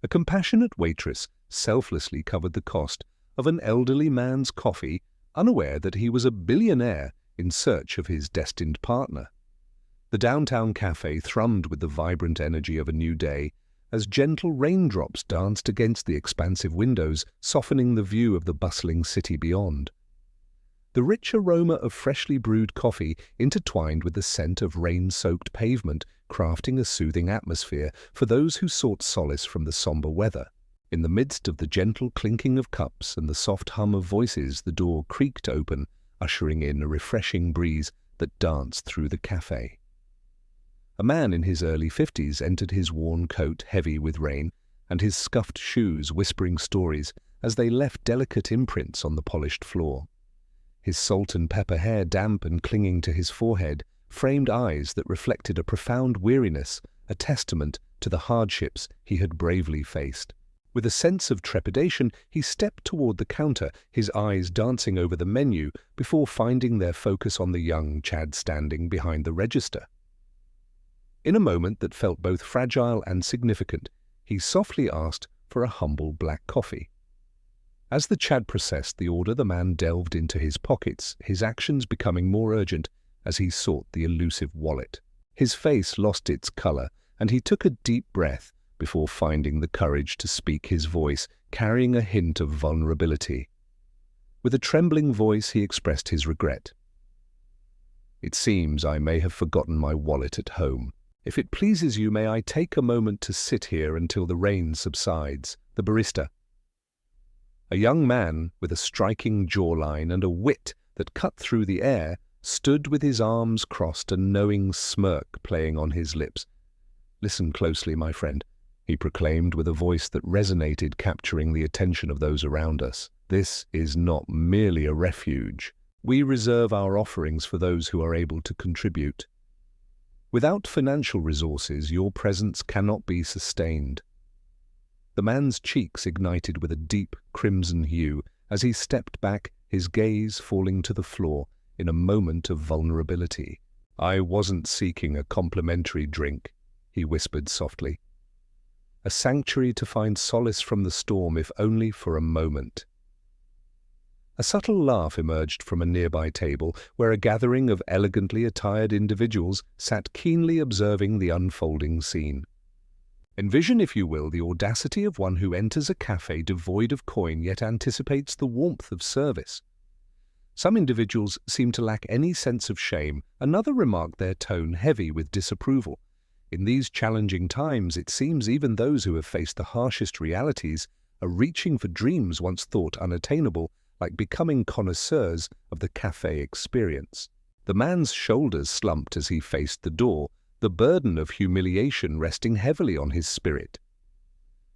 A compassionate waitress selflessly covered the cost of an elderly man's coffee, unaware that he was a billionaire in search of his destined partner. The downtown café thrummed with the vibrant energy of a new day as gentle raindrops danced against the expansive windows, softening the view of the bustling city beyond. The rich aroma of freshly brewed coffee intertwined with the scent of rain-soaked pavement, crafting a soothing atmosphere for those who sought solace from the somber weather. In the midst of the gentle clinking of cups and the soft hum of voices, the door creaked open, ushering in a refreshing breeze that danced through the café. A man in his early 50s entered, his worn coat heavy with rain and his scuffed shoes whispering stories as they left delicate imprints on the polished floor. His salt and pepper hair damp and clinging to his forehead, framed eyes that reflected a profound weariness, a testament to the hardships he had bravely faced. With a sense of trepidation, he stepped toward the counter, his eyes dancing over the menu before finding their focus on the young Chad standing behind the register. In a moment that felt both fragile and significant, he softly asked for a humble black coffee. As the Chad processed the order, the man delved into his pockets, his actions becoming more urgent as he sought the elusive wallet. His face lost its color, and he took a deep breath before finding the courage to speak, his voice carrying a hint of vulnerability. With a trembling voice, he expressed his regret. "It seems I may have forgotten my wallet at home. If it pleases you, may I take a moment to sit here until the rain subsides?" The barista, a young man with a striking jawline and a wit that cut through the air, stood with his arms crossed, a knowing smirk playing on his lips. "Listen closely, my friend," he proclaimed with a voice that resonated, capturing the attention of those around us. "This is not merely a refuge. We reserve our offerings for those who are able to contribute. Without financial resources, your presence cannot be sustained." The man's cheeks ignited with a deep crimson hue as he stepped back, his gaze falling to the floor in a moment of vulnerability. "I wasn't seeking a complimentary drink," he whispered softly. "A sanctuary to find solace from the storm, if only for a moment." A subtle laugh emerged from a nearby table where a gathering of elegantly attired individuals sat keenly observing the unfolding scene. Envision, if you will, the audacity of one who enters a cafe devoid of coin yet anticipates the warmth of service. Some individuals seem to lack any sense of shame, another remarked their tone heavy with disapproval. In these challenging times, it seems even those who have faced the harshest realities are reaching for dreams once thought unattainable, like becoming connoisseurs of the cafe experience. The man's shoulders slumped as he faced the door, the burden of humiliation resting heavily on his spirit.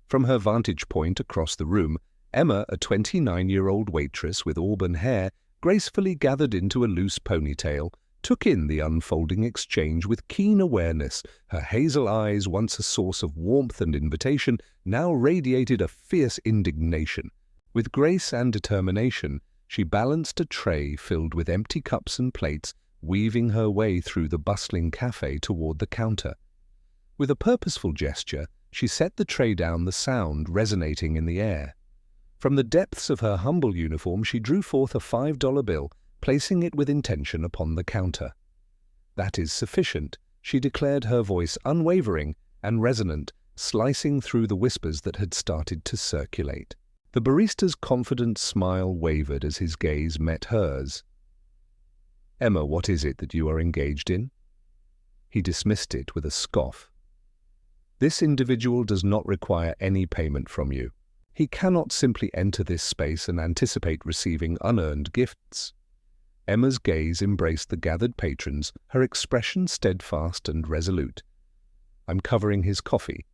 From her vantage point across the room, Emma, a 29-year-old waitress with auburn hair, gracefully gathered into a loose ponytail, took in the unfolding exchange with keen awareness. Her hazel eyes, once a source of warmth and invitation, now radiated a fierce indignation. With grace and determination, she balanced a tray filled with empty cups and plates, weaving her way through the bustling cafe toward the counter. With a purposeful gesture, she set the tray down, the sound resonating in the air. From the depths of her humble uniform, she drew forth a $5 bill, placing it with intention upon the counter. "That is sufficient," she declared, her voice unwavering and resonant, slicing through the whispers that had started to circulate. The barista's confident smile wavered as his gaze met hers. "Emma, what is it that you are engaged in?" He dismissed it with a scoff. "This individual does not require any payment from you. He cannot simply enter this space and anticipate receiving unearned gifts." Emma's gaze embraced the gathered patrons, her expression steadfast and resolute. "I'm covering his coffee,"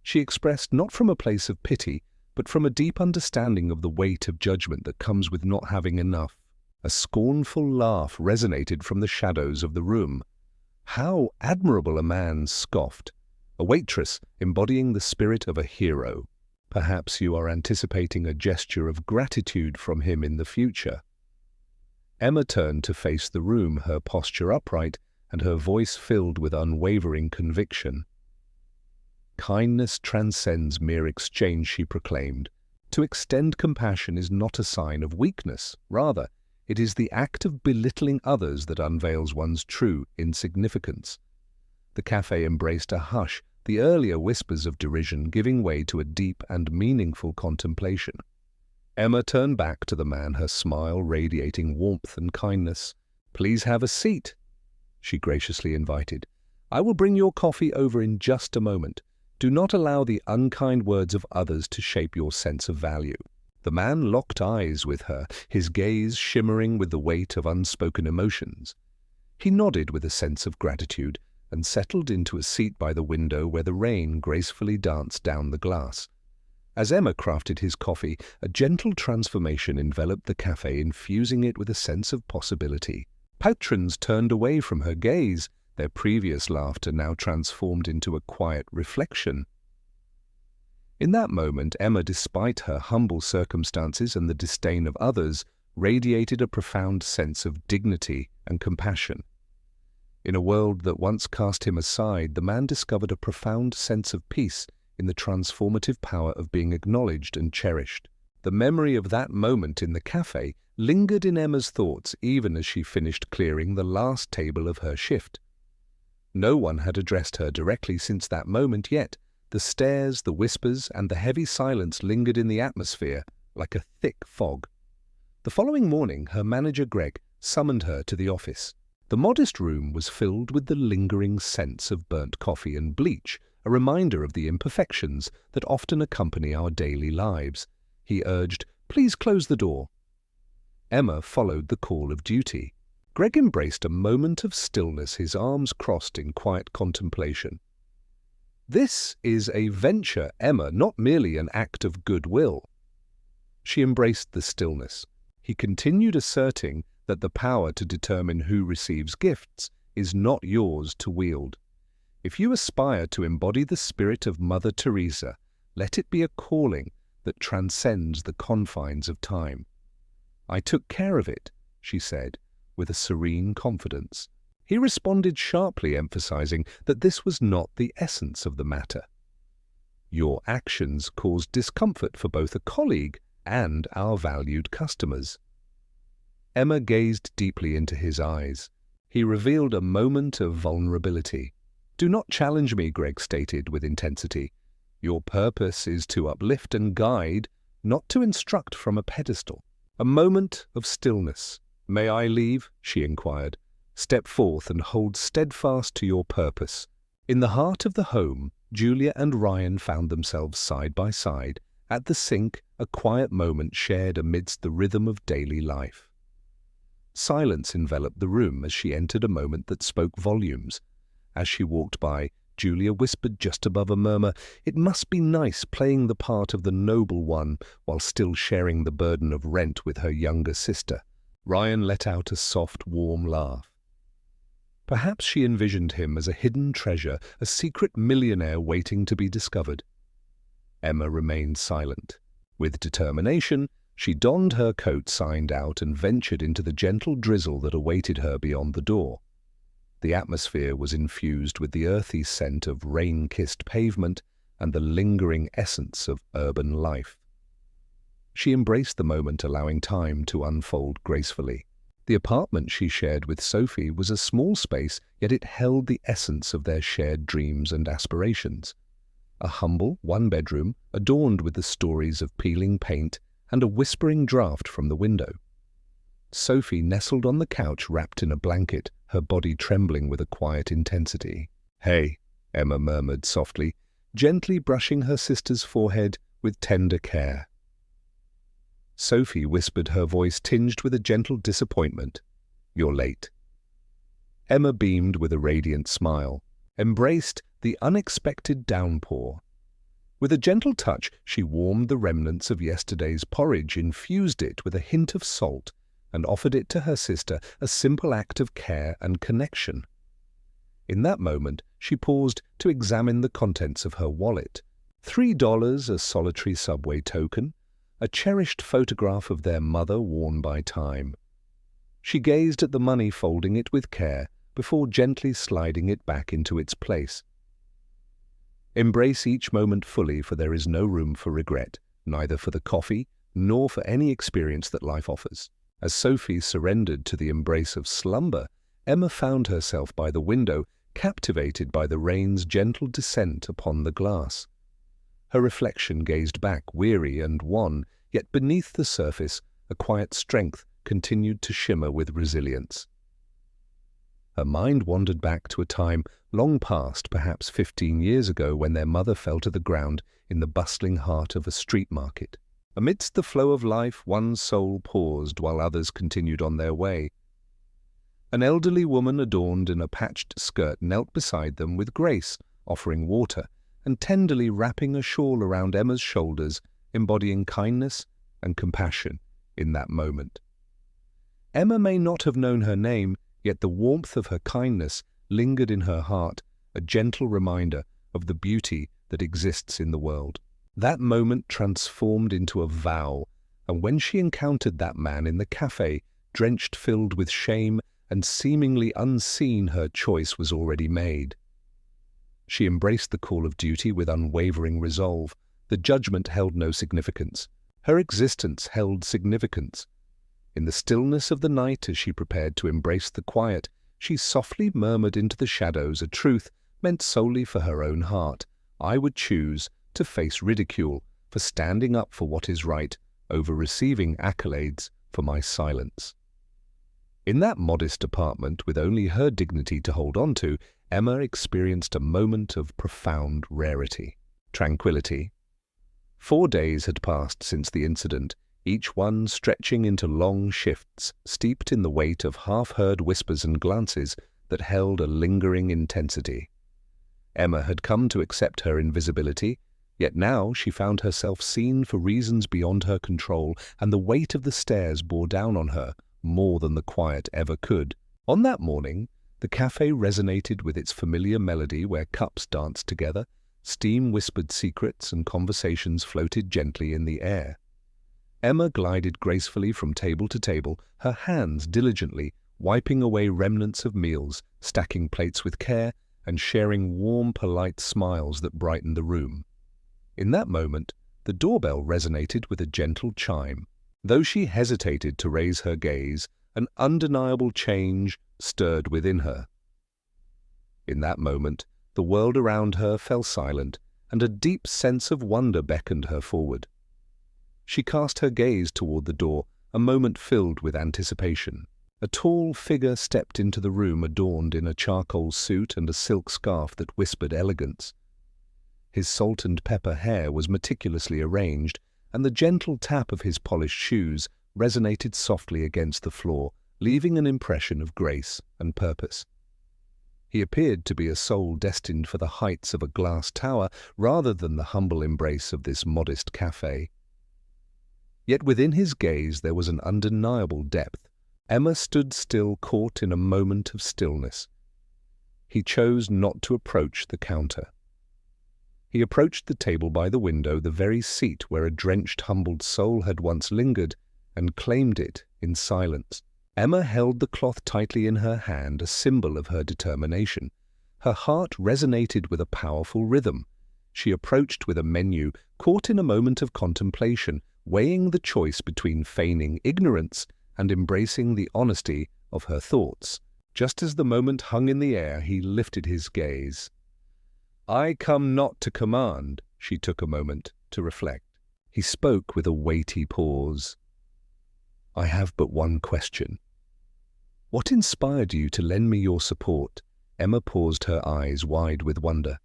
she expressed, not from a place of pity, but from a deep understanding of the weight of judgment that comes with not having enough. A scornful laugh resonated from the shadows of the room. "How admirable!" a man scoffed. A waitress embodying the spirit of a hero. "Perhaps you are anticipating a gesture of gratitude from him in the future." Emma turned to face the room, her posture upright and her voice filled with unwavering conviction. Kindness transcends mere exchange, she proclaimed. To extend compassion is not a sign of weakness. Rather, it is the act of belittling others that unveils one's true insignificance. The café embraced a hush, the earlier whispers of derision giving way to a deep and meaningful contemplation. Emma turned back to the man, her smile radiating warmth and kindness. "Please have a seat," she graciously invited. "I will bring your coffee over in just a moment. Do not allow the unkind words of others to shape your sense of value." The man locked eyes with her, his gaze shimmering with the weight of unspoken emotions. He nodded with a sense of gratitude and settled into a seat by the window where the rain gracefully danced down the glass. As Emma crafted his coffee, a gentle transformation enveloped the café, infusing it with a sense of possibility. Patrons turned away from her gaze, their previous laughter now transformed into a quiet reflection. In that moment, Emma, despite her humble circumstances and the disdain of others, radiated a profound sense of dignity and compassion. In a world that once cast him aside, the man discovered a profound sense of peace in the transformative power of being acknowledged and cherished. The memory of that moment in the café lingered in Emma's thoughts even as she finished clearing the last table of her shift. No one had addressed her directly since that moment, yet the stares, the whispers, and the heavy silence lingered in the atmosphere like a thick fog. The following morning, her manager Greg summoned her to the office. The modest room was filled with the lingering scents of burnt coffee and bleach, a reminder of the imperfections that often accompany our daily lives. He urged, "Please close the door." Emma followed the call of duty. Greg embraced a moment of stillness, his arms crossed in quiet contemplation. "This is a venture, Emma, not merely an act of goodwill." She embraced the stillness. He continued, asserting that the power to determine who receives gifts is not yours to wield. If you aspire to embody the spirit of Mother Teresa, let it be a calling that transcends the confines of time. "I took care of it," she said, with a serene confidence. He responded sharply, emphasizing that this was not the essence of the matter. "Your actions caused discomfort for both a colleague and our valued customers." Emma gazed deeply into his eyes. He revealed a moment of vulnerability. "Do not challenge me," Greg stated with intensity. "Your purpose is to uplift and guide, not to instruct from a pedestal." A moment of stillness. "May I leave?" she inquired. "Step forth and hold steadfast to your purpose." In the heart of the home, Julia and Ryan found themselves side by side, at the sink, a quiet moment shared amidst the rhythm of daily life. Silence enveloped the room as she entered, a moment that spoke volumes. As she walked by, Julia whispered just above a murmur, "It must be nice playing the part of the noble one while still sharing the burden of rent with her younger sister." Ryan let out a soft, warm laugh. Perhaps she envisioned him as a hidden treasure, a secret millionaire waiting to be discovered. Emma remained silent. With determination, she donned her coat, signed out, and ventured into the gentle drizzle that awaited her beyond the door. The atmosphere was infused with the earthy scent of rain-kissed pavement and the lingering essence of urban life. She embraced the moment, allowing time to unfold gracefully. The apartment she shared with Sophie was a small space, yet it held the essence of their shared dreams and aspirations. A humble one-bedroom, adorned with the stories of peeling paint and a whispering draft from the window. Sophie nestled on the couch, wrapped in a blanket, her body trembling with a quiet intensity. "Hey," Emma murmured softly, gently brushing her sister's forehead with tender care. Sophie whispered, her voice tinged with a gentle disappointment. "You're late." Emma beamed with a radiant smile, embraced the unexpected downpour. With a gentle touch, she warmed the remnants of yesterday's porridge, infused it with a hint of salt, and offered it to her sister, a simple act of care and connection. In that moment, she paused to examine the contents of her wallet. $3, a solitary subway token, a cherished photograph of their mother worn by time. She gazed at the money, folding it with care, before gently sliding it back into its place. Embrace each moment fully, for there is no room for regret, neither for the coffee nor for any experience that life offers. As Sophie surrendered to the embrace of slumber, Emma found herself by the window, captivated by the rain's gentle descent upon the glass. Her reflection gazed back, weary and wan, yet beneath the surface a quiet strength continued to shimmer with resilience. Her mind wandered back to a time long past, perhaps 15 years ago, when their mother fell to the ground in the bustling heart of a street market. Amidst the flow of life, one soul paused while others continued on their way. An elderly woman adorned in a patched skirt knelt beside them with grace, offering water and tenderly wrapping a shawl around Emma's shoulders, embodying kindness and compassion in that moment. Emma may not have known her name, yet the warmth of her kindness lingered in her heart, a gentle reminder of the beauty that exists in the world. That moment transformed into a vow, and when she encountered that man in the café, drenched, filled with shame, and seemingly unseen, her choice was already made. She embraced the call of duty with unwavering resolve. The judgment held no significance. Her existence held significance. In the stillness of the night, as she prepared to embrace the quiet, she softly murmured into the shadows a truth meant solely for her own heart. I would choose to face ridicule for standing up for what is right over receiving accolades for my silence. In that modest apartment, with only her dignity to hold on to, Emma experienced a moment of profound rarity, tranquility. 4 days had passed since the incident, each one stretching into long shifts, steeped in the weight of half-heard whispers and glances that held a lingering intensity. Emma had come to accept her invisibility, yet now she found herself seen for reasons beyond her control, and the weight of the stairs bore down on her more than the quiet ever could. On that morning, the café resonated with its familiar melody, where cups danced together, steam whispered secrets, and conversations floated gently in the air. Emma glided gracefully from table to table, her hands diligently wiping away remnants of meals, stacking plates with care, and sharing warm, polite smiles that brightened the room. In that moment, the doorbell resonated with a gentle chime. Though she hesitated to raise her gaze, an undeniable change stirred within her. In that moment, the world around her fell silent, and a deep sense of wonder beckoned her forward. She cast her gaze toward the door, a moment filled with anticipation. A tall figure stepped into the room, adorned in a charcoal suit and a silk scarf that whispered elegance. His salt and pepper hair was meticulously arranged, and the gentle tap of his polished shoes resonated softly against the floor, leaving an impression of grace and purpose. He appeared to be a soul destined for the heights of a glass tower rather than the humble embrace of this modest café. Yet within his gaze there was an undeniable depth. Emma stood still, caught in a moment of stillness. He chose not to approach the counter. He approached the table by the window, the very seat where a drenched, humbled soul had once lingered, and claimed it in silence. Emma held the cloth tightly in her hand, a symbol of her determination. Her heart resonated with a powerful rhythm. She approached with a menu, caught in a moment of contemplation, weighing the choice between feigning ignorance and embracing the honesty of her thoughts. Just as the moment hung in the air, he lifted his gaze. "I come not to command," she took a moment to reflect. He spoke with a weighty pause. "I have but one question. What inspired you to lend me your support?" Emma paused, her eyes wide with wonder.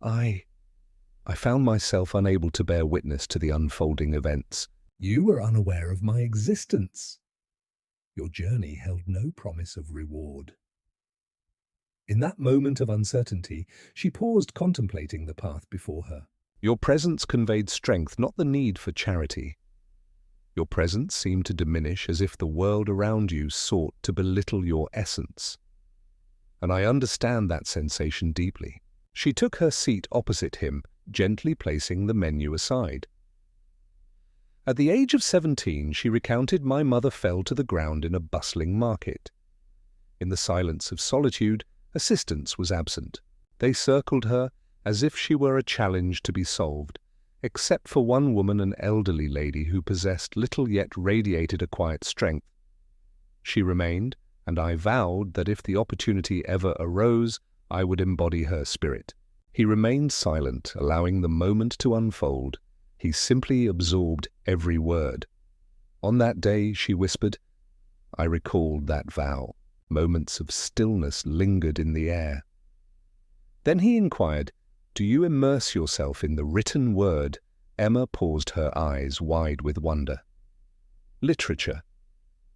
I found myself unable to bear witness to the unfolding events. You were unaware of my existence. Your journey held no promise of reward. In that moment of uncertainty, she paused, contemplating the path before her. Your presence conveyed strength, not the need for charity. Your presence seemed to diminish, as if the world around you sought to belittle your essence. And I understand that sensation deeply. She took her seat opposite him, gently placing the menu aside. At the age of 17, she recounted, my mother fell to the ground in a bustling market. In the silence of solitude, assistance was absent. They circled her, as if she were a challenge to be solved, except for one woman, an elderly lady who possessed little yet radiated a quiet strength. She remained, and I vowed that if the opportunity ever arose, I would embody her spirit. He remained silent, allowing the moment to unfold. He simply absorbed every word. On that day, she whispered, I recalled that vow. Moments of stillness lingered in the air. Then he inquired, do you immerse yourself in the written word? Emma paused, her eyes wide with wonder. Literature.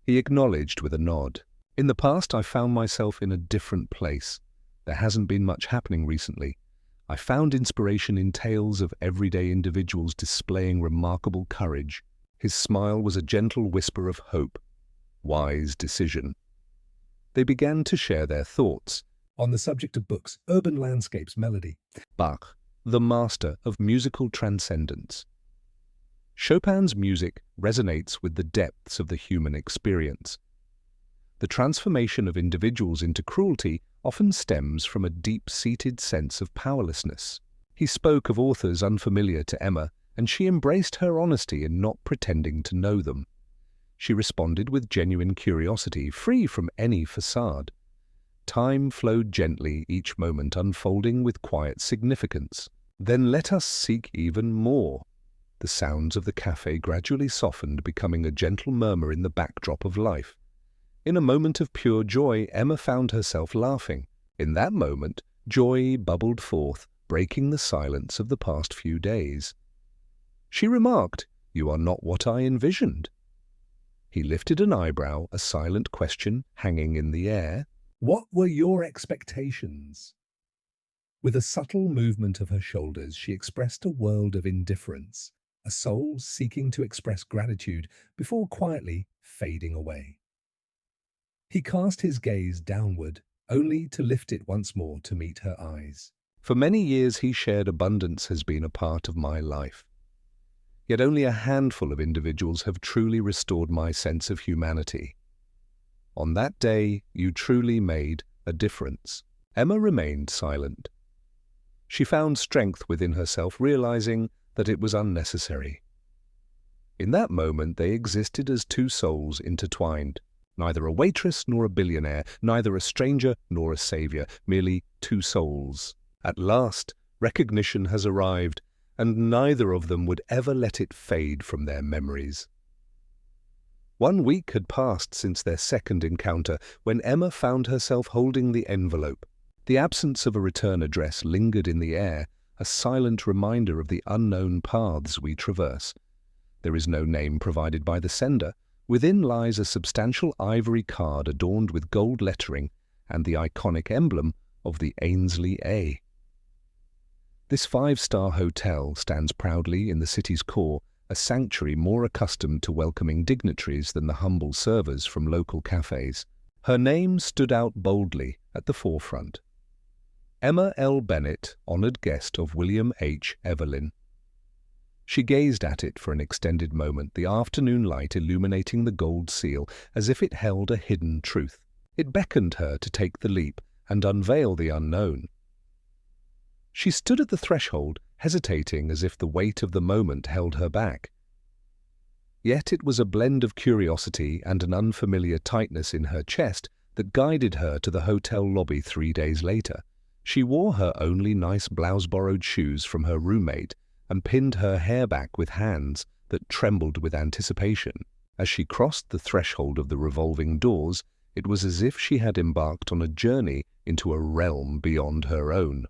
He acknowledged with a nod. In the past, I found myself in a different place. There hasn't been much happening recently. I found inspiration in tales of everyday individuals displaying remarkable courage. His smile was a gentle whisper of hope. Wise decision. They began to share their thoughts on the subject of books, urban landscapes, melody. Bach, the master of musical transcendence. Chopin's music resonates with the depths of the human experience. The transformation of individuals into cruelty often stems from a deep-seated sense of powerlessness. He spoke of authors unfamiliar to Emma, and she embraced her honesty in not pretending to know them. She responded with genuine curiosity, free from any facade. Time flowed gently, each moment unfolding with quiet significance. Then let us seek even more. The sounds of the café gradually softened, becoming a gentle murmur in the backdrop of life. In a moment of pure joy, Emma found herself laughing. In that moment, joy bubbled forth, breaking the silence of the past few days. She remarked, "You are not what I envisioned." He lifted an eyebrow, a silent question hanging in the air. "What were your expectations?" With a subtle movement of her shoulders, she expressed a world of indifference, a soul seeking to express gratitude before quietly fading away. He cast his gaze downward, only to lift it once more to meet her eyes. "For many years he shared abundance has been a part of my life. Yet only a handful of individuals have truly restored my sense of humanity. On that day, you truly made a difference." Emma remained silent. She found strength within herself, realizing that it was unnecessary. In that moment, they existed as two souls intertwined. Neither a waitress nor a billionaire, neither a stranger nor a savior, merely two souls. At last, recognition has arrived, and neither of them would ever let it fade from their memories. 1 week had passed since their second encounter, when Emma found herself holding the envelope. The absence of a return address lingered in the air, a silent reminder of the unknown paths we traverse. There is no name provided by the sender. Within lies a substantial ivory card adorned with gold lettering and the iconic emblem of the Ainsley A. This 5-star hotel stands proudly in the city's core, a sanctuary more accustomed to welcoming dignitaries than the humble servers from local cafes. Her name stood out boldly at the forefront. Emma L. Bennett, honored guest of William H. Evelyn. She gazed at it for an extended moment, the afternoon light illuminating the gold seal as if it held a hidden truth. It beckoned her to take the leap and unveil the unknown. She stood at the threshold, hesitating as if the weight of the moment held her back. Yet it was a blend of curiosity and an unfamiliar tightness in her chest that guided her to the hotel lobby 3 days later. She wore her only nice blouse-borrowed shoes from her roommate and pinned her hair back with hands that trembled with anticipation. As she crossed the threshold of the revolving doors, it was as if she had embarked on a journey into a realm beyond her own.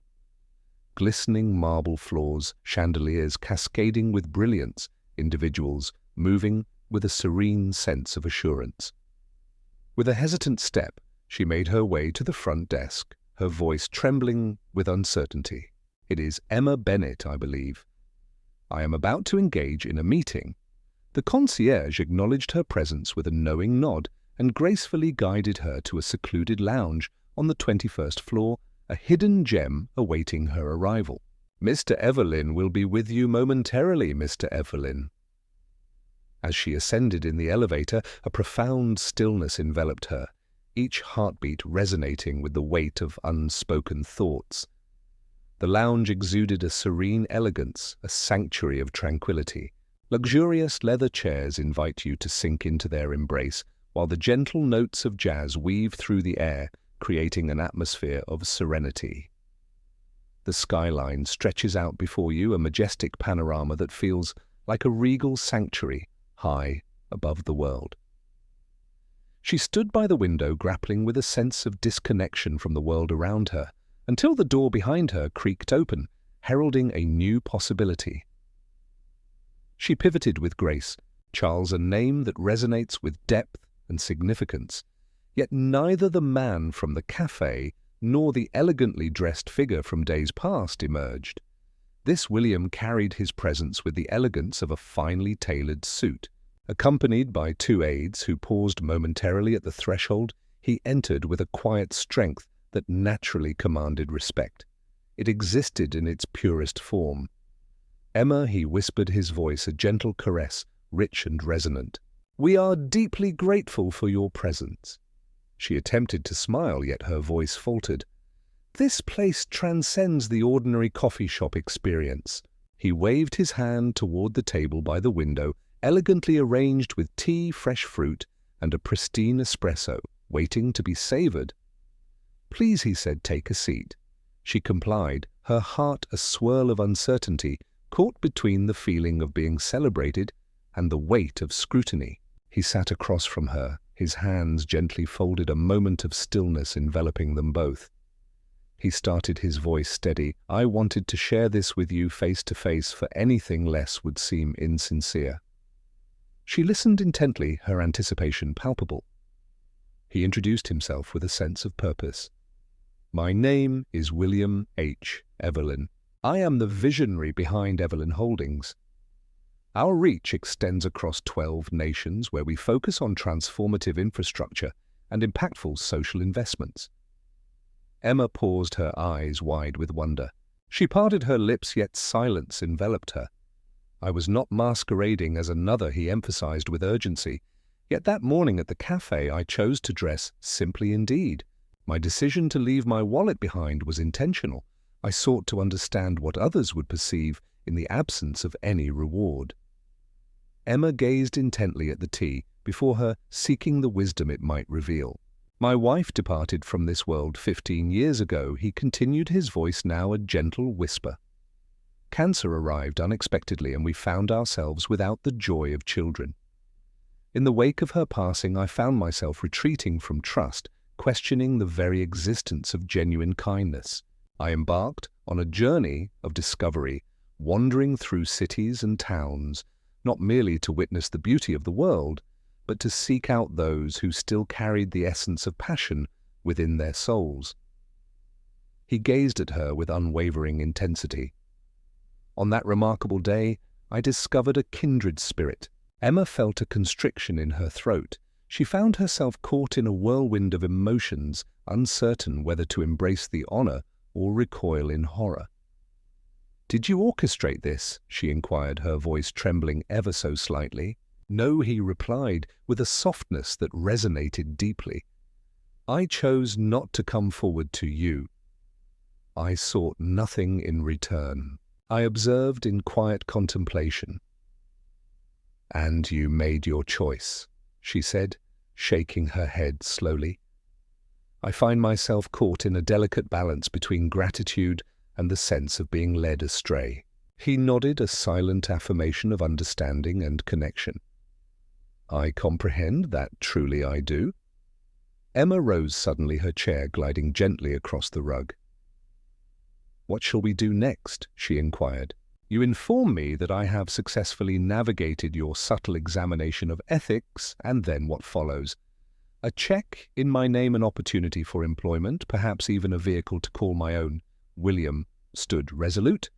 Glistening marble floors, chandeliers cascading with brilliance, individuals moving with a serene sense of assurance. With a hesitant step, she made her way to the front desk, her voice trembling with uncertainty. "It is Emma Bennett, I believe. I am about to engage in a meeting." The concierge acknowledged her presence with a knowing nod and gracefully guided her to a secluded lounge on the 21st floor, a hidden gem awaiting her arrival. "Mr. Evelyn will be with you momentarily, Mr. Evelyn." As she ascended in the elevator, a profound stillness enveloped her, each heartbeat resonating with the weight of unspoken thoughts. The lounge exuded a serene elegance, a sanctuary of tranquility. Luxurious leather chairs invite you to sink into their embrace, while the gentle notes of jazz weave through the air, creating an atmosphere of serenity. The skyline stretches out before you, a majestic panorama that feels like a regal sanctuary high above the world. She stood by the window, grappling with a sense of disconnection from the world around her, until the door behind her creaked open, heralding a new possibility. She pivoted with grace, Charles, a name that resonates with depth and significance, yet neither the man from the café nor the elegantly dressed figure from days past emerged. This William carried his presence with the elegance of a finely tailored suit. Accompanied by two aides who paused momentarily at the threshold, he entered with a quiet strength that naturally commanded respect. It existed in its purest form. "Emma," he whispered, his voice a gentle caress, rich and resonant. "We are deeply grateful for your presence." She attempted to smile, yet her voice faltered. "This place transcends the ordinary coffee shop experience." He waved his hand toward the table by the window, elegantly arranged with tea, fresh fruit, and a pristine espresso, waiting to be savored. "Please," he said, "take a seat." She complied, her heart a swirl of uncertainty, caught between the feeling of being celebrated and the weight of scrutiny. He sat across from her, his hands gently folded, a moment of stillness enveloping them both. He started, his voice steady. "I wanted to share this with you face to face, for anything less would seem insincere." She listened intently, her anticipation palpable. He introduced himself with a sense of purpose. "My name is William H. Evelyn. I am the visionary behind Evelyn Holdings. Our reach extends across 12 nations, where we focus on transformative infrastructure and impactful social investments." Emma paused, her eyes wide with wonder. She parted her lips, yet silence enveloped her. "I was not masquerading as another," he emphasized with urgency. "Yet that morning at the café I chose to dress simply indeed. My decision to leave my wallet behind was intentional. I sought to understand what others would perceive in the absence of any reward." Emma gazed intently at the tea before her, seeking the wisdom it might reveal. "My wife departed from this world 15 years ago," he continued, his voice now a gentle whisper. "Cancer arrived unexpectedly, and we found ourselves without the joy of children. In the wake of her passing, I found myself retreating from trust, questioning the very existence of genuine kindness. I embarked on a journey of discovery, wandering through cities and towns, not merely to witness the beauty of the world, but to seek out those who still carried the essence of passion within their souls." He gazed at her with unwavering intensity. "On that remarkable day, I discovered a kindred spirit." Emma felt a constriction in her throat. She found herself caught in a whirlwind of emotions, uncertain whether to embrace the honor or recoil in horror. "Did you orchestrate this?" she inquired, her voice trembling ever so slightly. "No," he replied, with a softness that resonated deeply. "I chose not to come forward to you. I sought nothing in return." I observed in quiet contemplation. "And you made your choice," she said, shaking her head slowly. "I find myself caught in a delicate balance between gratitude and the sense of being led astray." He nodded, a silent affirmation of understanding and connection. "I comprehend that, truly I do." Emma rose suddenly, her chair gliding gently across the rug. "What shall we do next?" she inquired. "You inform me that I have successfully navigated your subtle examination of ethics, and then what follows? A check in my name, an opportunity for employment, perhaps even a vehicle to call my own." William stood resolute.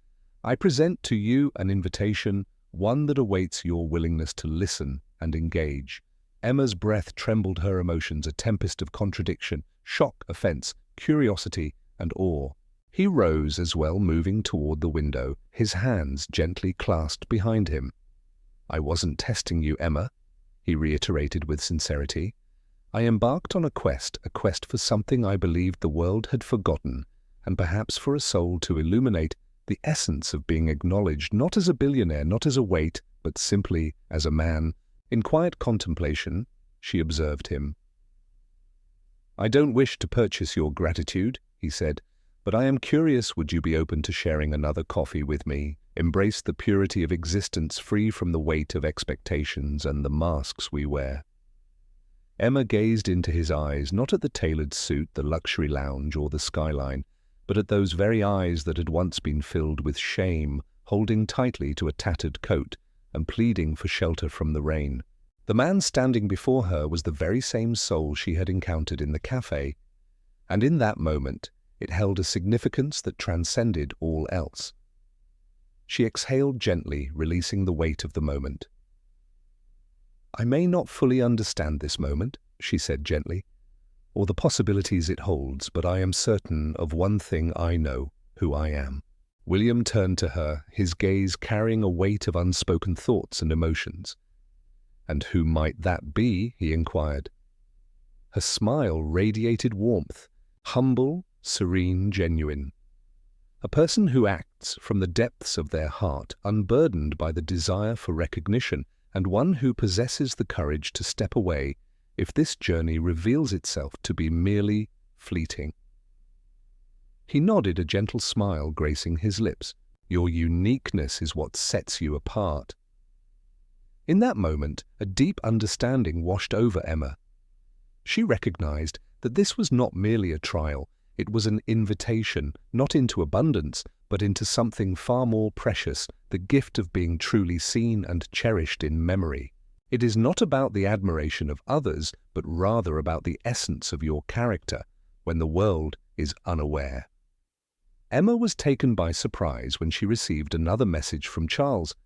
"I present to you an invitation, one that awaits your willingness to listen and engage." Emma's breath trembled, her emotions a tempest of contradiction, shock, offense, curiosity, and awe. He rose as well, moving toward the window, his hands gently clasped behind him. "I wasn't testing you, Emma," he reiterated with sincerity. "I embarked on a quest for something I believed the world had forgotten, and perhaps for a soul to illuminate the essence of being acknowledged not as a billionaire, not as a weight, but simply as a man. In quiet contemplation, she observed him. "I don't wish to purchase your gratitude," he said, "but I am curious, would you be open to sharing another coffee with me? Embrace the purity of existence free from the weight of expectations and the masks we wear." Emma gazed into his eyes, not at the tailored suit, the luxury lounge, or the skyline, but at those very eyes that had once been filled with shame, holding tightly to a tattered coat and pleading for shelter from the rain. The man standing before her was the very same soul she had encountered in the café, and in that moment it held a significance that transcended all else. She exhaled gently, releasing the weight of the moment. "I may not fully understand this moment," she said gently, "or the possibilities it holds, but I am certain of one thing. I know who I am." William turned to her, his gaze carrying a weight of unspoken thoughts and emotions. "And who might that be?" he inquired. Her smile radiated warmth, humble, serene, genuine. A person who acts from the depths of their heart, unburdened by the desire for recognition, and one who possesses the courage to step away if this journey reveals itself to be merely fleeting. He nodded, a gentle smile gracing his lips. "Your uniqueness is what sets you apart." In that moment, a deep understanding washed over Emma. She recognized that this was not merely a trial, it was an invitation, not into abundance, but into something far more precious, the gift of being truly seen and cherished in memory. It is not about the admiration of others, but rather about the essence of your character, when the world is unaware. Emma was taken by surprise when she received another message from Charles.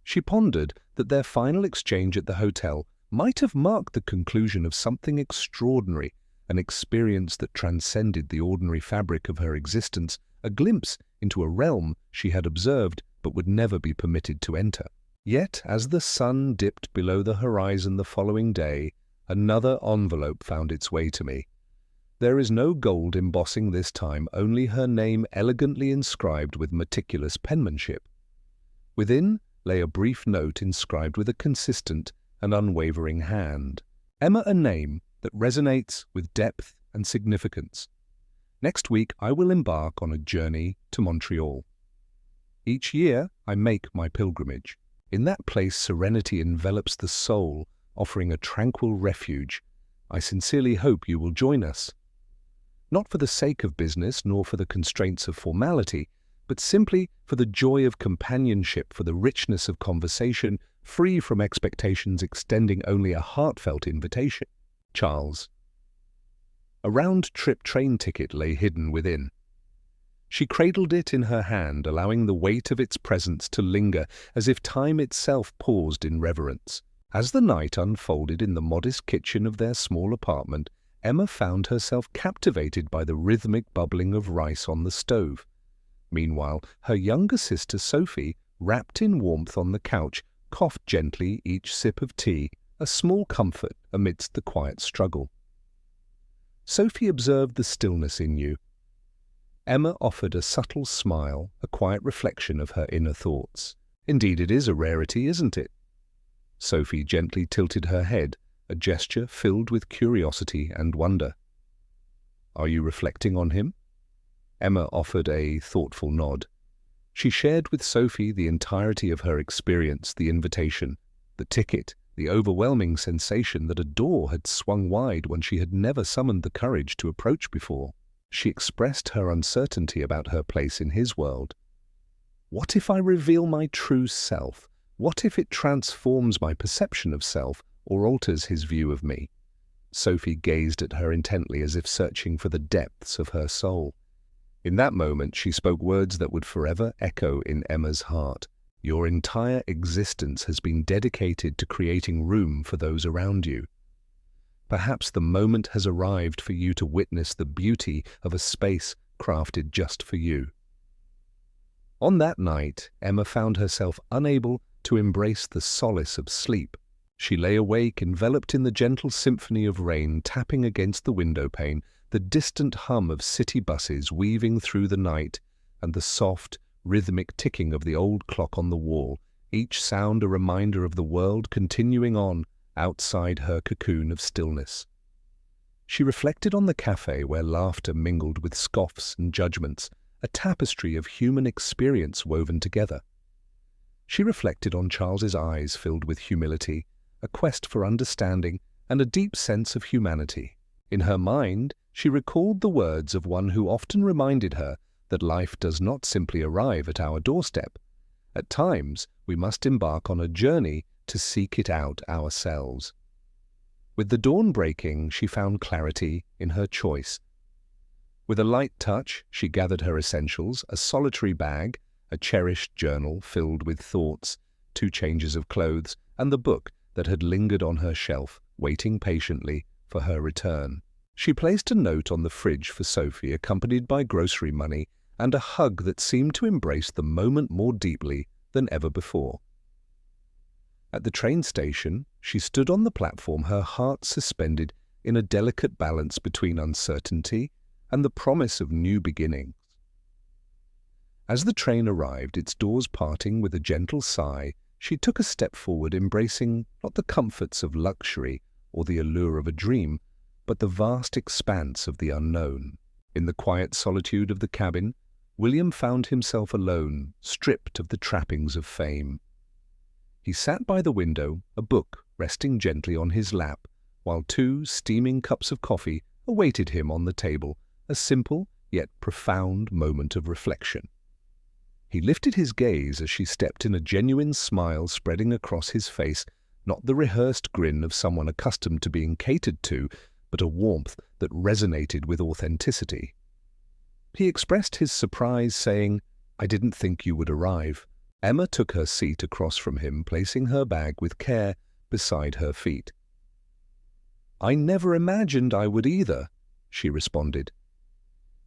She pondered that their final exchange at the hotel might have marked the conclusion of something extraordinary, an experience that transcended the ordinary fabric of her existence, a glimpse into a realm she had observed but would never be permitted to enter. Yet, as the sun dipped below the horizon the following day, another envelope found its way to me. There is no gold embossing this time, only her name elegantly inscribed with meticulous penmanship. Within lay a brief note inscribed with a consistent and unwavering hand. "Emma, a name that resonates with depth and significance. Next week I will embark on a journey to Montreal. Each year I make my pilgrimage. In that place serenity envelops the soul, offering a tranquil refuge. I sincerely hope you will join us. Not for the sake of business, nor for the constraints of formality, but simply for the joy of companionship, for the richness of conversation, free from expectations, extending only a heartfelt invitation. Charles." A round-trip train ticket lay hidden within. She cradled it in her hand, allowing the weight of its presence to linger, as if time itself paused in reverence. As the night unfolded in the modest kitchen of their small apartment, Emma found herself captivated by the rhythmic bubbling of rice on the stove. Meanwhile, her younger sister Sophie, wrapped in warmth on the couch, coughed gently each sip of tea, a small comfort amidst the quiet struggle. Sophie observed the stillness in you. Emma offered a subtle smile, a quiet reflection of her inner thoughts. "Indeed, it is a rarity, isn't it?" Sophie gently tilted her head, a gesture filled with curiosity and wonder. "Are you reflecting on him?" Emma offered a thoughtful nod. She shared with Sophie the entirety of her experience, the invitation, the ticket, the overwhelming sensation that a door had swung wide when she had never summoned the courage to approach before. She expressed her uncertainty about her place in his world. "What if I reveal my true self? What if it transforms my perception of self or alters his view of me?" Sophie gazed at her intently, as if searching for the depths of her soul. In that moment she spoke words that would forever echo in Emma's heart. "Your entire existence has been dedicated to creating room for those around you. Perhaps the moment has arrived for you to witness the beauty of a space crafted just for you." On that night, Emma found herself unable to embrace the solace of sleep. She lay awake, enveloped in the gentle symphony of rain tapping against the window pane, the distant hum of city buses weaving through the night, and the soft, rhythmic ticking of the old clock on the wall, each sound a reminder of the world continuing on outside her cocoon of stillness. She reflected on the café where laughter mingled with scoffs and judgments, a tapestry of human experience woven together. She reflected on Charles's eyes filled with humility, a quest for understanding, and a deep sense of humanity. In her mind, she recalled the words of one who often reminded her that life does not simply arrive at our doorstep. At times, we must embark on a journey to seek it out ourselves. With the dawn breaking, she found clarity in her choice. With a light touch, she gathered her essentials, a solitary bag, a cherished journal filled with thoughts, 2 changes of clothes, and the book that had lingered on her shelf, waiting patiently for her return. She placed a note on the fridge for Sophie, accompanied by grocery money and a hug that seemed to embrace the moment more deeply than ever before. At the train station, she stood on the platform, her heart suspended in a delicate balance between uncertainty and the promise of new beginnings. As the train arrived, its doors parting with a gentle sigh, she took a step forward, embracing not the comforts of luxury or the allure of a dream, but the vast expanse of the unknown. In the quiet solitude of the cabin, William found himself alone, stripped of the trappings of fame. He sat by the window, a book resting gently on his lap, while 2 steaming cups of coffee awaited him on the table, a simple yet profound moment of reflection. He lifted his gaze as she stepped in, a genuine smile spreading across his face, not the rehearsed grin of someone accustomed to being catered to, but a warmth that resonated with authenticity. He expressed his surprise, saying, "I didn't think you would arrive." Emma took her seat across from him, placing her bag with care beside her feet. "I never imagined I would either," she responded.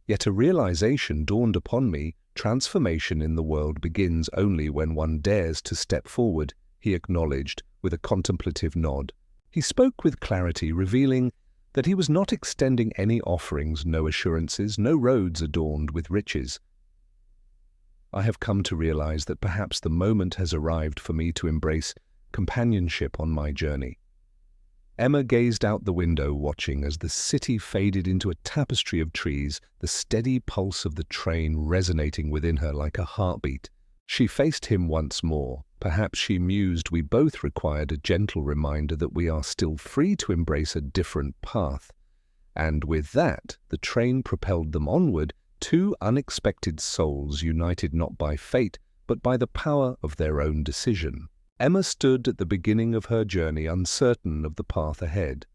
"Yet a realization dawned upon me. Transformation in the world begins only when one dares to step forward," he acknowledged with a contemplative nod. He spoke with clarity, revealing that he was not extending any offerings, no assurances, no roads adorned with riches. "I have come to realize that perhaps the moment has arrived for me to embrace companionship on my journey." Emma gazed out the window, watching as the city faded into a tapestry of trees, the steady pulse of the train resonating within her like a heartbeat. She faced him once more. Perhaps, she mused, we both required a gentle reminder that we are still free to embrace a different path. And with that, the train propelled them onward, 2 unexpected souls united not by fate, but by the power of their own decision. Emma stood at the beginning of her journey, uncertain of the path ahead.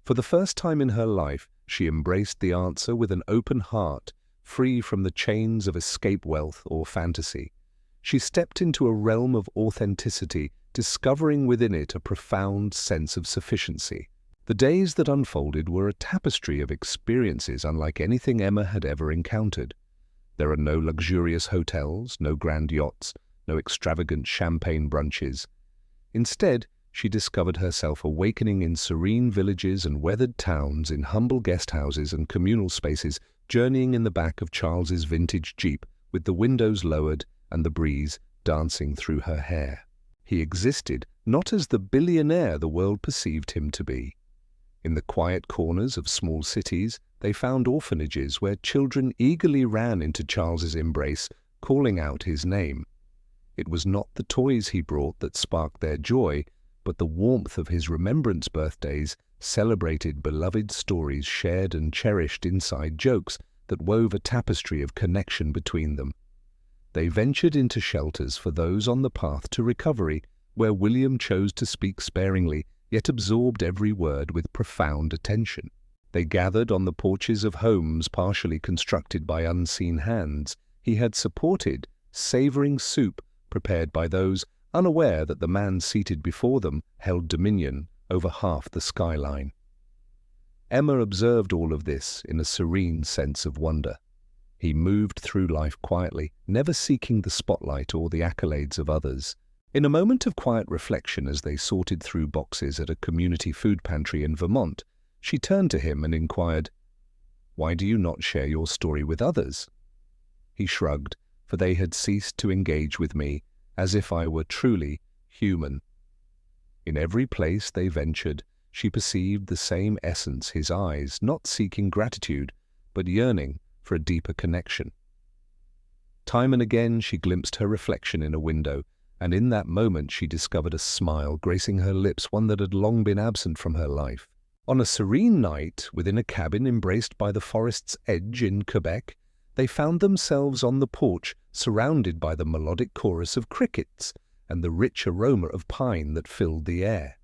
For the first time in her life, she embraced the answer with an open heart, free from the chains of escape wealth or fantasy. She stepped into a realm of authenticity, discovering within it a profound sense of sufficiency. The days that unfolded were a tapestry of experiences unlike anything Emma had ever encountered. There are no luxurious hotels, no grand yachts, no extravagant champagne brunches. Instead, she discovered herself awakening in serene villages and weathered towns, in humble guest houses and communal spaces, journeying in the back of Charles's vintage Jeep with the windows lowered and the breeze dancing through her hair. He existed not as the billionaire the world perceived him to be. In the quiet corners of small cities, they found orphanages where children eagerly ran into Charles's embrace, calling out his name. It was not the toys he brought that sparked their joy, but the warmth of his remembrance birthdays, celebrated beloved stories shared and cherished inside jokes that wove a tapestry of connection between them. They ventured into shelters for those on the path to recovery, where William chose to speak sparingly, yet absorbed every word with profound attention. They gathered on the porches of homes partially constructed by unseen hands he had supported, savoring soup prepared by those unaware that the man seated before them held dominion over half the skyline. Emma observed all of this in a serene sense of wonder. He moved through life quietly, never seeking the spotlight or the accolades of others. In a moment of quiet reflection as they sorted through boxes at a community food pantry in Vermont, she turned to him and inquired, Why do you not share your story with others?" He shrugged, for they had ceased to engage with me, as if I were truly human. In every place they ventured, she perceived the same essence, his eyes, not seeking gratitude, but yearning for a deeper connection. Time and again she glimpsed her reflection in a window, and in that moment she discovered a smile gracing her lips, one that had long been absent from her life. On a serene night, within a cabin embraced by the forest's edge in Quebec, they found themselves on the porch, surrounded by the melodic chorus of crickets and the rich aroma of pine that filled the air.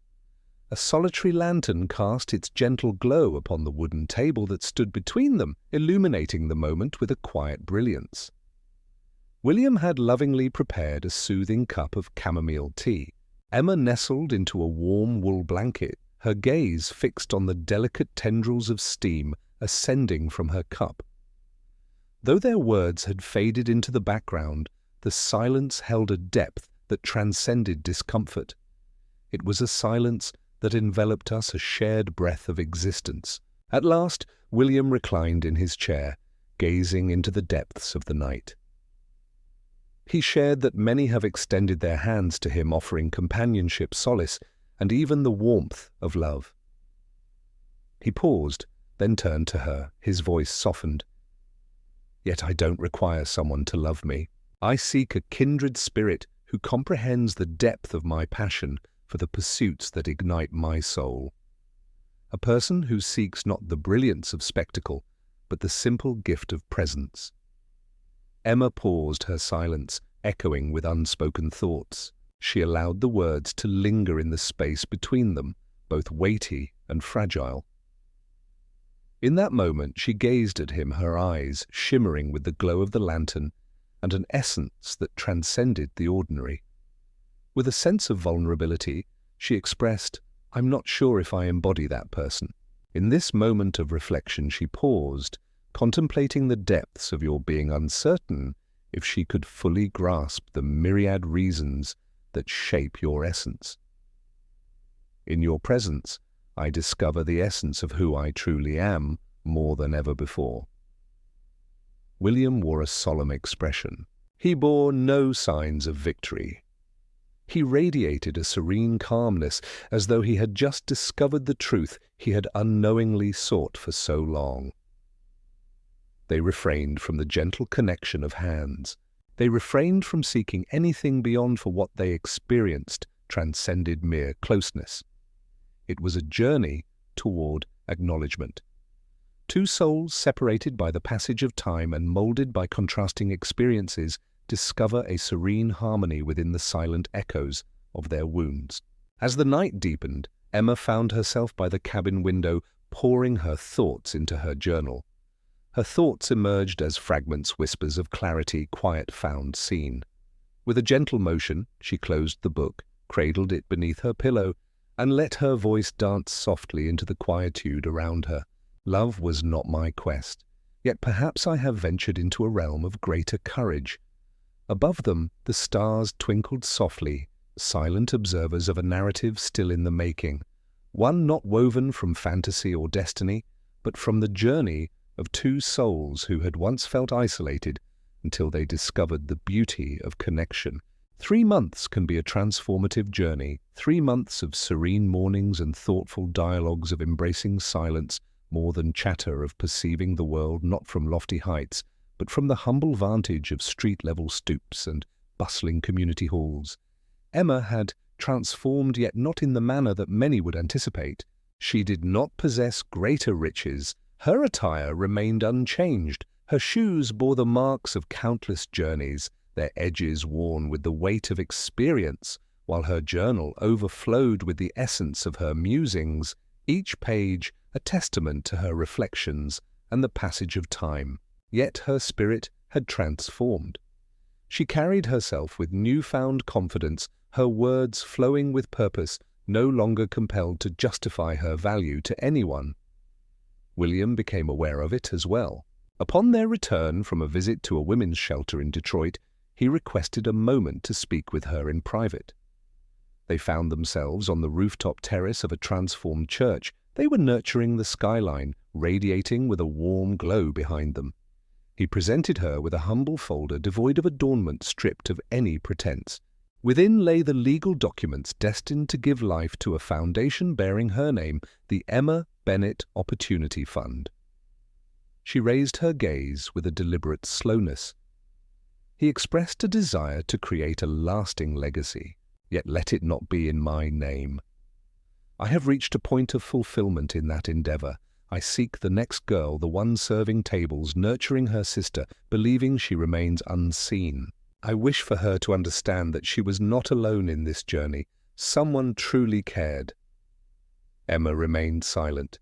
A solitary lantern cast its gentle glow upon the wooden table that stood between them, illuminating the moment with a quiet brilliance. William had lovingly prepared a soothing cup of chamomile tea. Emma nestled into a warm wool blanket, her gaze fixed on the delicate tendrils of steam ascending from her cup. Though their words had faded into the background, the silence held a depth that transcended discomfort. It was a silence that enveloped us, a shared breath of existence. At last, William reclined in his chair, gazing into the depths of the night. He shared that many have extended their hands to him, offering companionship, solace, and even the warmth of love. He paused, then turned to her, his voice softened. "Yet I don't require someone to love me. I seek a kindred spirit who comprehends the depth of my passion for the pursuits that ignite my soul. A person who seeks not the brilliance of spectacle, but the simple gift of presence." Emma paused, her silence echoing with unspoken thoughts. She allowed the words to linger in the space between them, both weighty and fragile. In that moment she gazed at him, her eyes shimmering with the glow of the lantern and an essence that transcended the ordinary. With a sense of vulnerability, she expressed, "I'm not sure if I embody that person." In this moment of reflection she paused, contemplating the depths of your being, uncertain if she could fully grasp the myriad reasons that shape your essence. In your presence, I discover the essence of who I truly am more than ever before. William wore a solemn expression. He bore no signs of victory. He radiated a serene calmness, as though he had just discovered the truth he had unknowingly sought for so long. They refrained from the gentle connection of hands. They refrained from seeking anything beyond, for what they experienced transcended mere closeness. It was a journey toward acknowledgement. Two souls separated by the passage of time and molded by contrasting experiences discover a serene harmony within the silent echoes of their wounds. As the night deepened, Emma found herself by the cabin window, pouring her thoughts into her journal. Her thoughts emerged as fragments, whispers of clarity, quiet found seen. With a gentle motion, she closed the book, cradled it beneath her pillow, and let her voice dance softly into the quietude around her. Love was not my quest, yet perhaps I have ventured into a realm of greater courage. Above them, the stars twinkled softly, silent observers of a narrative still in the making, one not woven from fantasy or destiny, but from the journey of two souls who had once felt isolated until they discovered the beauty of connection. 3 months can be a transformative journey, 3 months of serene mornings and thoughtful dialogues of embracing silence, more than chatter, of perceiving the world not from lofty heights, but from the humble vantage of street-level stoops and bustling community halls. Emma had transformed, yet not in the manner that many would anticipate. She did not possess greater riches. Her attire remained unchanged. Her shoes bore the marks of countless journeys, their edges worn with the weight of experience, while her journal overflowed with the essence of her musings, each page a testament to her reflections and the passage of time. Yet her spirit had transformed. She carried herself with newfound confidence, her words flowing with purpose, no longer compelled to justify her value to anyone. William became aware of it as well. Upon their return from a visit to a women's shelter in Detroit, he requested a moment to speak with her in private. They found themselves on the rooftop terrace of a transformed church. They were nurturing the skyline, radiating with a warm glow behind them. He presented her with a humble folder devoid of adornment, stripped of any pretense. Within lay the legal documents destined to give life to a foundation bearing her name, the Emma Bennett Opportunity Fund. She raised her gaze with a deliberate slowness. He expressed a desire to create a lasting legacy, yet let it not be in my name. I have reached a point of fulfillment in that endeavor. I seek the next girl, the one serving tables, nurturing her sister, believing she remains unseen. I wish for her to understand that she was not alone in this journey. Someone truly cared. Emma remained silent.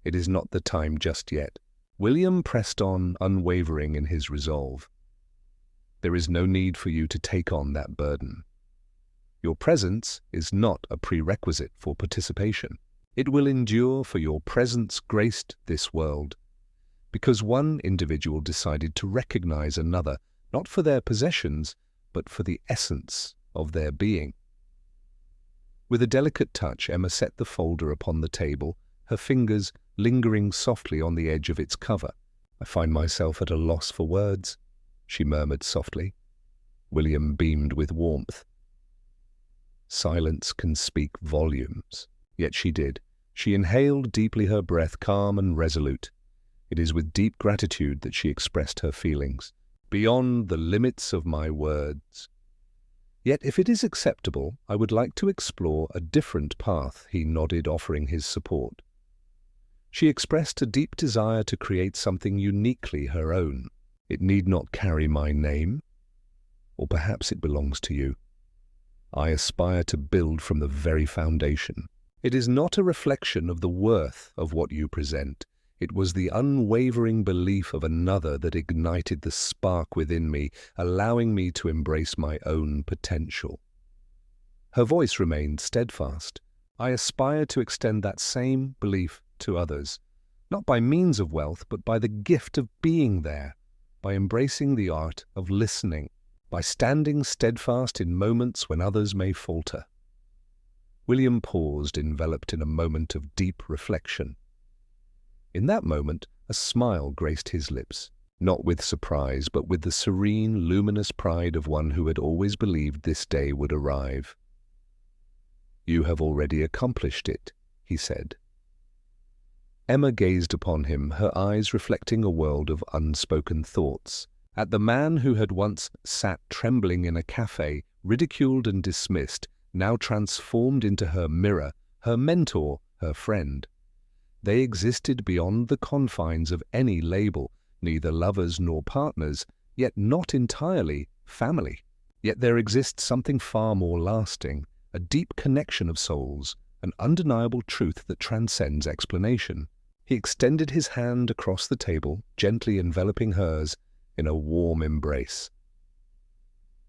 It is not the time just yet. William pressed on, unwavering in his resolve. There is no need for you to take on that burden. Your presence is not a prerequisite for participation. It will endure, for your presence graced this world, because one individual decided to recognize another, not for their possessions, but for the essence of their being. With a delicate touch, Emma set the folder upon the table, her fingers lingering softly on the edge of its cover. I find myself at a loss for words, she murmured softly. William beamed with warmth. Silence can speak volumes. Yet she did. She inhaled deeply, her breath calm and resolute. It is with deep gratitude that she expressed her feelings, beyond the limits of my words. Yet if it is acceptable, I would like to explore a different path, he nodded, offering his support. She expressed a deep desire to create something uniquely her own. It need not carry my name, or perhaps it belongs to you. I aspire to build from the very foundation. It is not a reflection of the worth of what you present. It was the unwavering belief of another that ignited the spark within me, allowing me to embrace my own potential. Her voice remained steadfast. I aspire to extend that same belief to others, not by means of wealth, but by the gift of being there, by embracing the art of listening, by standing steadfast in moments when others may falter. William paused, enveloped in a moment of deep reflection. In that moment, a smile graced his lips, not with surprise, but with the serene, luminous pride of one who had always believed this day would arrive. "You have already accomplished it," he said. Emma gazed upon him, her eyes reflecting a world of unspoken thoughts. At the man who had once sat trembling in a café, ridiculed and dismissed, now transformed into her mirror, her mentor, her friend. They existed beyond the confines of any label, neither lovers nor partners, yet not entirely family. Yet there exists something far more lasting, a deep connection of souls, an undeniable truth that transcends explanation. He extended his hand across the table, gently enveloping hers in a warm embrace.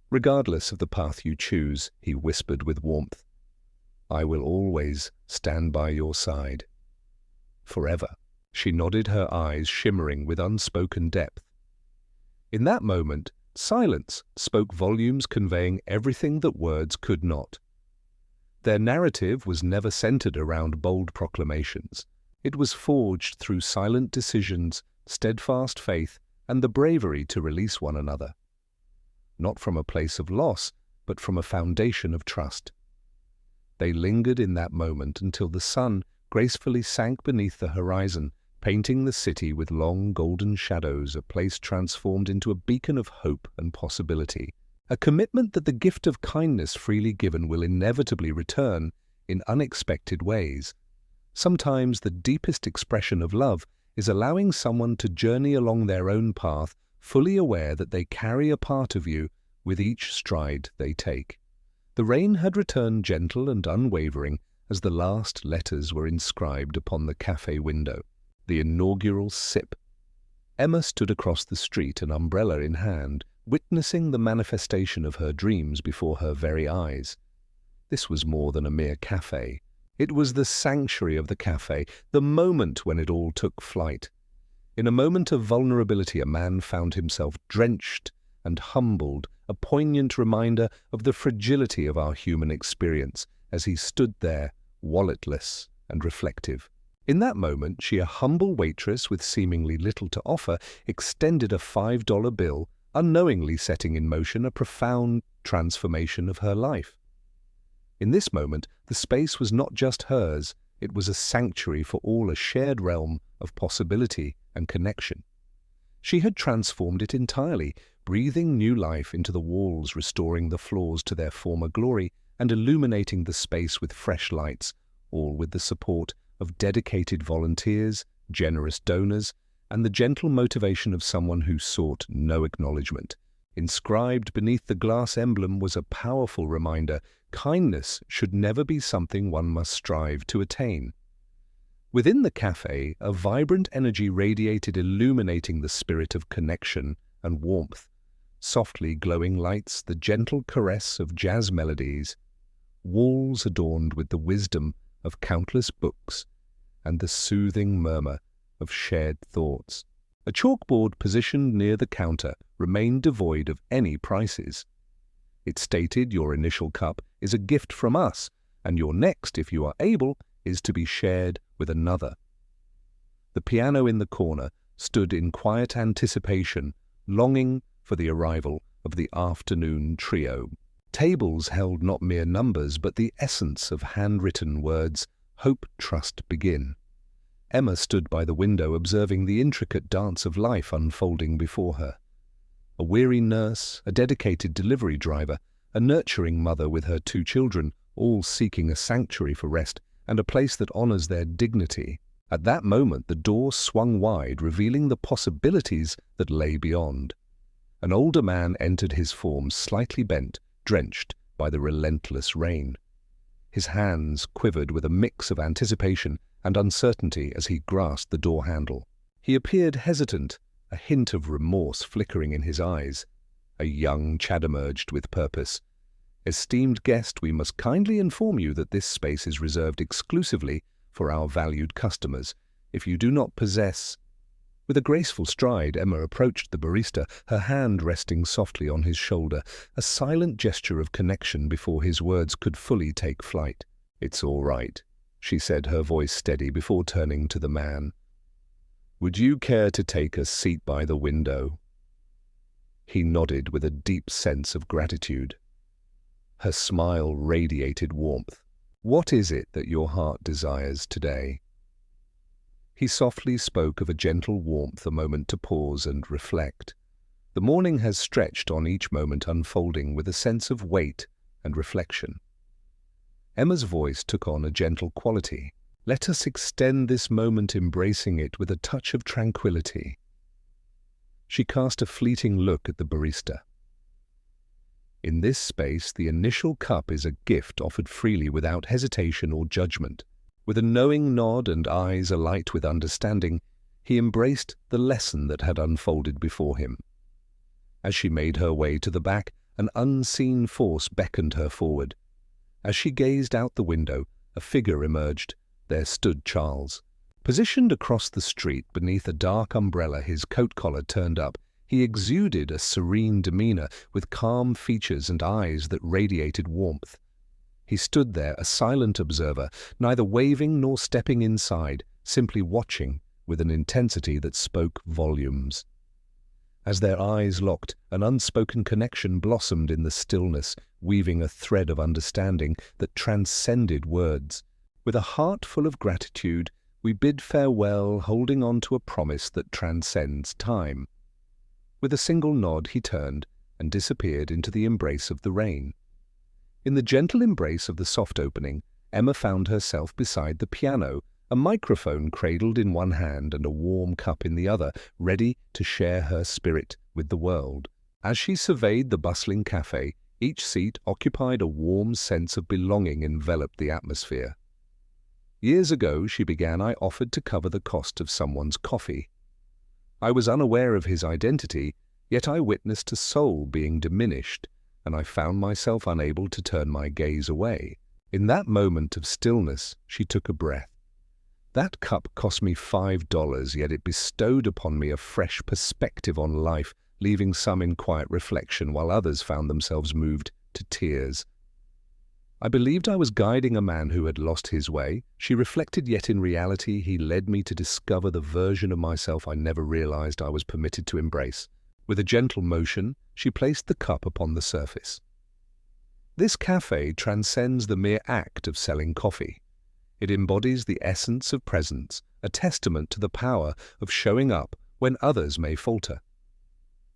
"Regardless of the path you choose," he whispered with warmth, "I will always stand by your side. Forever." She nodded, her eyes shimmering with unspoken depth. In that moment, silence spoke volumes, conveying everything that words could not. Their narrative was never centered around bold proclamations. It was forged through silent decisions, steadfast faith, and the bravery to release one another. Not from a place of loss, but from a foundation of trust. They lingered in that moment until the sun gracefully sank beneath the horizon, painting the city with long golden shadows, a place transformed into a beacon of hope and possibility, a commitment that the gift of kindness freely given will inevitably return in unexpected ways. Sometimes the deepest expression of love is allowing someone to journey along their own path, fully aware that they carry a part of you with each stride they take. The rain had returned gentle and unwavering as the last letters were inscribed upon the cafe window. The inaugural sip. Emma stood across the street, an umbrella in hand, witnessing the manifestation of her dreams before her very eyes. This was more than a mere cafe. It was the sanctuary of the cafe, the moment when it all took flight. In a moment of vulnerability, a man found himself drenched and humbled, a poignant reminder of the fragility of our human experience as he stood there, walletless and reflective. In that moment, she, a humble waitress with seemingly little to offer, extended a $5 bill, unknowingly setting in motion a profound transformation of her life. In this moment, the space was not just hers, it was a sanctuary for all, a shared realm of possibility and connection. She had transformed it entirely, breathing new life into the walls, restoring the floors to their former glory, and illuminating the space with fresh lights, all with the support of dedicated volunteers, generous donors, and the gentle motivation of someone who sought no acknowledgement. Inscribed beneath the glass emblem was a powerful reminder: kindness should never be something one must strive to attain. Within the café, a vibrant energy radiated, illuminating the spirit of connection and warmth. Softly glowing lights, the gentle caress of jazz melodies, walls adorned with the wisdom of countless books, and the soothing murmur of shared thoughts. A chalkboard positioned near the counter remained devoid of any prices. It stated, "Your initial cup is a gift from us, and your next, if you are able, is to be shared with another." The piano in the corner stood in quiet anticipation, longing for the arrival of the afternoon trio. Tables held not mere numbers, but the essence of handwritten words: "Hope, trust, begin." Emma stood by the window, observing the intricate dance of life unfolding before her. A weary nurse, a dedicated delivery driver, a nurturing mother with her 2 children, all seeking a sanctuary for rest and a place that honors their dignity. At that moment, the door swung wide, revealing the possibilities that lay beyond. An older man entered, his form slightly bent, drenched by the relentless rain. His hands quivered with a mix of anticipation and uncertainty as he grasped the door handle. He appeared hesitant, a hint of remorse flickering in his eyes. A young Chad emerged with purpose. "Esteemed guest, we must kindly inform you that this space is reserved exclusively for our valued customers. If you do not possess—" With a graceful stride, Emma approached the barista, her hand resting softly on his shoulder, a silent gesture of connection before his words could fully take flight. "It's all right," she said, her voice steady, before turning to the man. "Would you care to take a seat by the window?" He nodded with a deep sense of gratitude. Her smile radiated warmth. "What is it that your heart desires today?" He softly spoke of a gentle warmth, a moment to pause and reflect. The morning has stretched on, each moment unfolding with a sense of weight and reflection. Emma's voice took on a gentle quality. "Let us extend this moment, embracing it with a touch of tranquility." She cast a fleeting look at the barista. In this space, the initial cup is a gift offered freely without hesitation or judgment. With a knowing nod and eyes alight with understanding, he embraced the lesson that had unfolded before him. As she made her way to the back, an unseen force beckoned her forward. As she gazed out the window, a figure emerged. There stood Charles. Positioned across the street beneath a dark umbrella, his coat collar turned up, he exuded a serene demeanor with calm features and eyes that radiated warmth. He stood there, a silent observer, neither waving nor stepping inside, simply watching with an intensity that spoke volumes. As their eyes locked, an unspoken connection blossomed in the stillness, weaving a thread of understanding that transcended words. With a heart full of gratitude, we bid farewell, holding on to a promise that transcends time. With a single nod, he turned and disappeared into the embrace of the rain. In the gentle embrace of the soft opening, Emma found herself beside the piano, a microphone cradled in one hand and a warm cup in the other, ready to share her spirit with the world. As she surveyed the bustling café, each seat occupied a warm sense of belonging enveloped the atmosphere. "Years ago," she began, "I offered to cover the cost of someone's coffee. I was unaware of his identity, yet I witnessed a soul being diminished, and I found myself unable to turn my gaze away. In that moment of stillness, she took a breath. That cup cost me $5, yet it bestowed upon me a fresh perspective on life, leaving some in quiet reflection while others found themselves moved to tears. I believed I was guiding a man who had lost his way, she reflected, yet in reality he led me to discover the version of myself I never realized I was permitted to embrace. With a gentle motion, she placed the cup upon the surface. This café transcends the mere act of selling coffee. It embodies the essence of presence, a testament to the power of showing up when others may falter.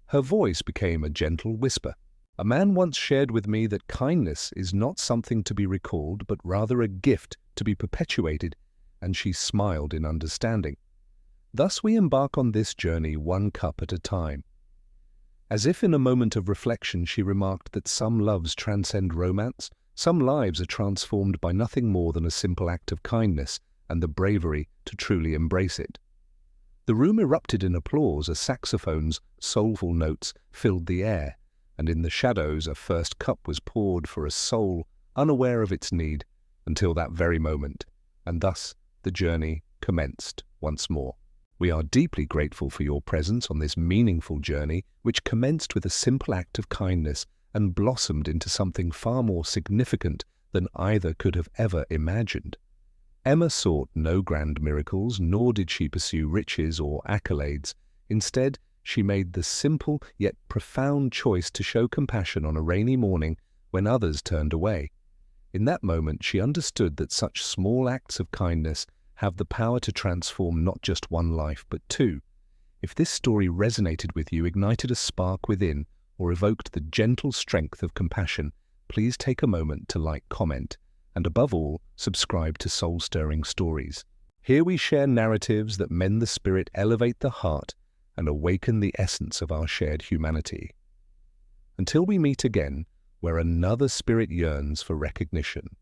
Her voice became a gentle whisper. A man once shared with me that kindness is not something to be recalled, but rather a gift to be perpetuated, and she smiled in understanding. Thus we embark on this journey one cup at a time. As if in a moment of reflection, she remarked that some loves transcend romance, some lives are transformed by nothing more than a simple act of kindness and the bravery to truly embrace it. The room erupted in applause as saxophone's soulful notes filled the air, and in the shadows a first cup was poured for a soul unaware of its need until that very moment, and thus the journey commenced once more. We are deeply grateful for your presence on this meaningful journey, which commenced with a simple act of kindness and blossomed into something far more significant than either could have ever imagined. Emma sought no grand miracles, nor did she pursue riches or accolades. Instead, she made the simple yet profound choice to show compassion on a rainy morning when others turned away. In that moment, she understood that such small acts of kindness have the power to transform not just one life, but two. If this story resonated with you, ignited a spark within, or evoked the gentle strength of compassion, please take a moment to like, comment, and above all, subscribe to Soul-Stirring Stories. Here we share narratives that mend the spirit, elevate the heart, and awaken the essence of our shared humanity. Until we meet again, where another spirit yearns for recognition.